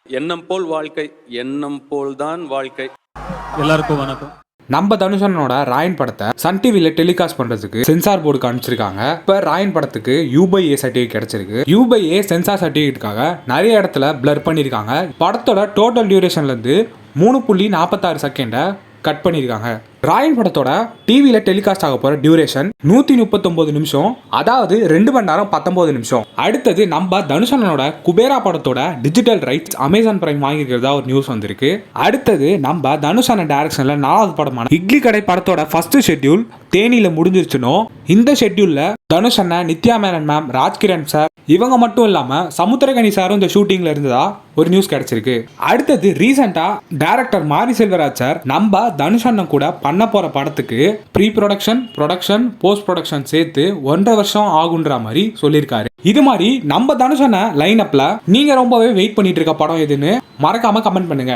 எண்ணம் போல் வாழ்க்கை, எண்ணம் போல்தான் வாழ்க்கை. எல்லாருக்கும் வணக்கம். நம்ம தனுஷனோட ராயன் படத்தை சன் டிவில டெலிகாஸ்ட் பண்றதுக்கு சென்சார் போர்டுக்கு அனுப்பிச்சிருக்காங்க. இப்ப ராயன் படத்துக்கு U/A சர்டிபிகேட் கிடைச்சிருக்கு. U/A சென்சார் சர்டிபிகேட்டுக்காக நிறைய இடத்துல பிளர் பண்ணிருக்காங்க. படத்தோட டோட்டல் டியூரேஷன்ல இருந்து 3.46 செகண்ட கட் பண்ணிருக்காங்க. ராயன் படத்தோட டிவியில டெலிகாஸ்ட் ஆக போற டியூரேஷன் 139 நிமிஷம், அதாவது 2 மணி நேரம் 19 நிமிஷம். அடுத்தது நம்ம தனுஷனோட குபேரா படத்தோட டிஜிட்டல் ரைட்ஸ் அமேசான் பிரைம் வாங்கிக்கிறதா ஒரு நியூஸ் வந்திருக்கு. அடுத்தது நம்ம தனுஷன டைரக்ஷன்ல 4வது படமான இட்லி கடை படத்தோட ஃபர்ஸ்ட் ஷெட்யூல் தேனியில முடிஞ்சிருச்சுனோ, இந்த ஷெட்யூல்ல தனுஷ் அண்ணன், நித்யா மேனன் மேம், ராஜ்கிரண் சார் இவங்க மட்டும் இல்லாம சமுத்திரகனி சாரும் இந்த ஷூட்டிங்ல இருந்ததா ஒரு நியூஸ் கிடைச்சிருக்கு. அடுத்தது ரீசெண்டா டைரக்டர் மாரி செல்வராஜ் சார் நம்ம தனுஷ் அண்ணன் கூட பண்ண போற படத்துக்கு pre production, production, post production சேர்த்து 1.5 வருஷம் ஆகுன்ற மாதிரி சொல்லியிருக்காரு. இது மாதிரி நம்ம தனுஷ் அண்ணன் லைன் அப்ல நீங்க ரொம்பவே வெயிட் பண்ணிட்டு இருக்க படம் எதுன்னு மறக்காம கமெண்ட் பண்ணுங்க.